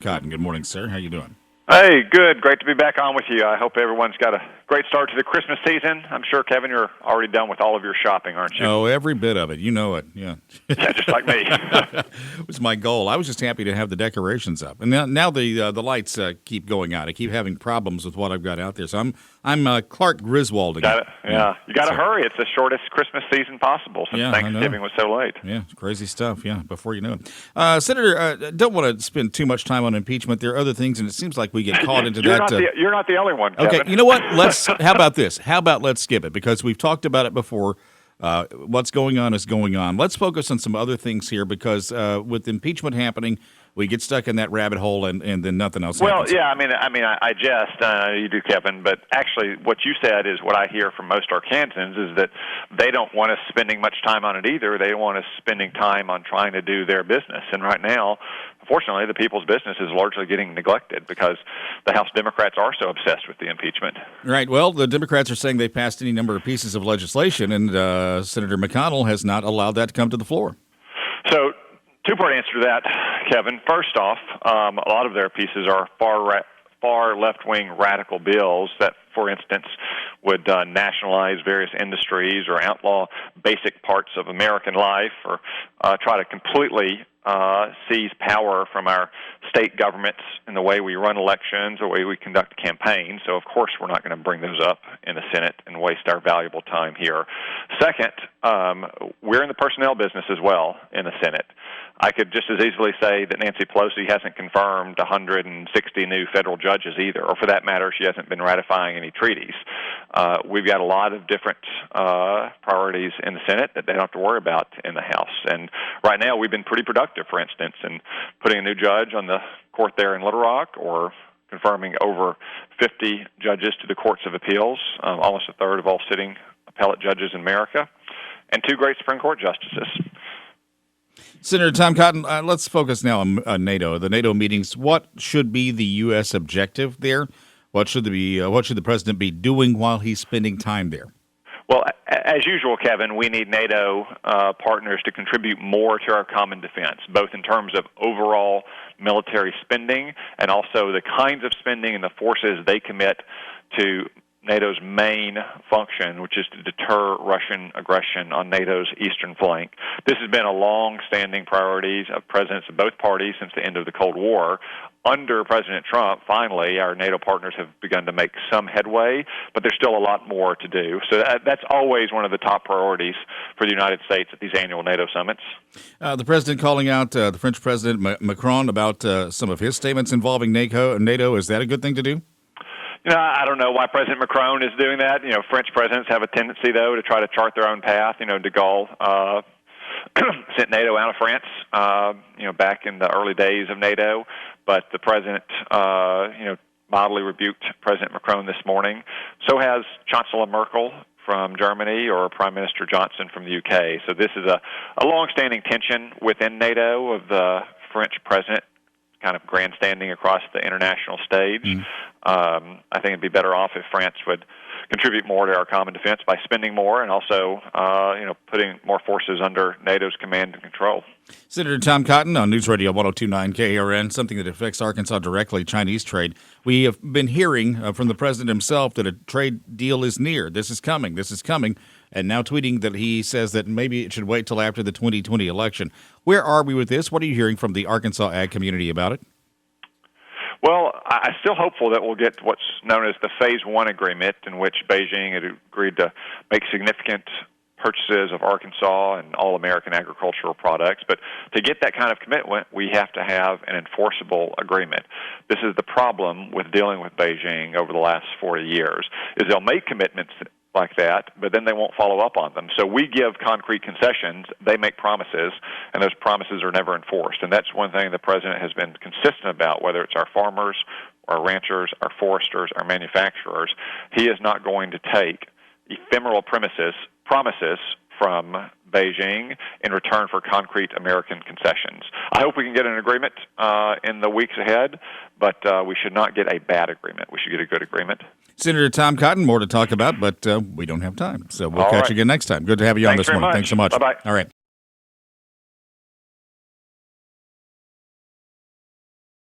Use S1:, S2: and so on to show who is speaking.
S1: Cotton, good morning, sir. How you doing?
S2: Hey, good. Great to be back on with you. I hope everyone's got a great start to the Christmas season. I'm sure, Kevin, you're already done with all of your shopping, aren't you?
S1: Oh, every bit of it. You know it, yeah.
S2: Yeah, just like me.
S1: It was my goal. I was just happy to have the decorations up. And now the lights keep going out. I keep having problems with what I've got out there. So I'm Clark Griswold again.
S2: Yeah. You got to hurry. It's the shortest Christmas season possible since Thanksgiving was so late.
S1: Yeah, it's crazy stuff, before you know it. Senator, don't want to spend too much time on impeachment. There are other things, and it seems like we get caught into that.
S2: You're not the only one, Kevin.
S1: Okay, you know what? How about this? How about let's skip it? Because we've talked about it before. What's going on is going on. Let's focus on some other things here because with impeachment happening, we get stuck in that rabbit hole and then nothing else happens.
S2: Well, yeah, I jest, you do, Kevin, but actually what you said is what I hear from most Arkansans is that they don't want us spending much time on it either. They want us spending time on trying to do their business. And right now, unfortunately, the people's business is largely getting neglected because the House Democrats are so obsessed with the impeachment.
S1: Right. Well, the Democrats are saying they passed any number of pieces of legislation, and Senator McConnell has not allowed that to come to the floor.
S2: So, two-part answer to that, Kevin. First off, a lot of their pieces are far left-wing radical bills that, for instance, would nationalize various industries or outlaw basic parts of American life or try to completely seize power from our state governments in the way we run elections, the way we conduct campaigns. So, of course, we're not going to bring those up in the Senate and waste our valuable time here. Second, we're in the personnel business as well in the Senate. I could just as easily say that Nancy Pelosi hasn't confirmed 160 new federal judges either, or for that matter, she hasn't been ratifying any treaties. We've got a lot of different priorities in the Senate that they don't have to worry about in the House. And right now, we've been pretty productive, for instance, in putting a new judge on the court there in Little Rock or confirming over 50 judges to the courts of appeals, almost a third of all sitting appellate judges in America, and 2 great Supreme Court justices.
S1: Senator Tom Cotton, let's focus now on NATO, the NATO meetings. What should be the U.S. objective there? What should the president be doing while he's spending time there?
S2: Well, as usual, Kevin, we need NATO partners to contribute more to our common defense, both in terms of overall military spending and also the kinds of spending and the forces they commit to NATO's main function, which is to deter Russian aggression on NATO's eastern flank. This has been a long-standing priority of presidents of both parties since the end of the Cold War. Under President Trump, finally, our NATO partners have begun to make some headway, but there's still a lot more to do. So that's always one of the top priorities for the United States at these annual NATO summits.
S1: The president calling out the French President Macron about some of his statements involving NATO. Is that a good thing to do?
S2: I don't know why President Macron is doing that. French presidents have a tendency, though, to try to chart their own path. De Gaulle sent NATO out of France, back in the early days of NATO. But the president, mildly rebuked President Macron this morning. So has Chancellor Merkel from Germany or Prime Minister Johnson from the UK. So this is a long-standing tension within NATO of the French president kind of grandstanding across the international stage. I think it'd be better off if France would contribute more to our common defense by spending more and also, putting more forces under NATO's command and control.
S1: Senator Tom Cotton on News Radio 102.9 KARN, something that affects Arkansas directly, Chinese trade. We have been hearing from the president himself that a trade deal is near. This is coming, and now tweeting that he says that maybe it should wait till after the 2020 election. Where are we with this? What are you hearing from the Arkansas ag community about it?
S2: Well, I'm still hopeful that we'll get what's known as the Phase 1 agreement, in which Beijing had agreed to make significant purchases of Arkansas and all American agricultural products. But to get that kind of commitment, we have to have an enforceable agreement. This is the problem with dealing with Beijing over the last 40 years, is they'll make commitments like that, but then they won't follow up on them. So we give concrete concessions, they make promises, and those promises are never enforced. And that's one thing the president has been consistent about, whether it's our farmers, our ranchers, our foresters, our manufacturers. He is not going to take ephemeral promises from Beijing in return for concrete American concessions. I hope we can get an agreement in the weeks ahead, but we should not get a bad agreement. We should get a good agreement.
S1: Senator Tom Cotton, more to talk about, but we don't have time. So we'll catch you again next time. Good to have you on this morning. Thanks so much.
S2: Bye-bye.
S1: All right.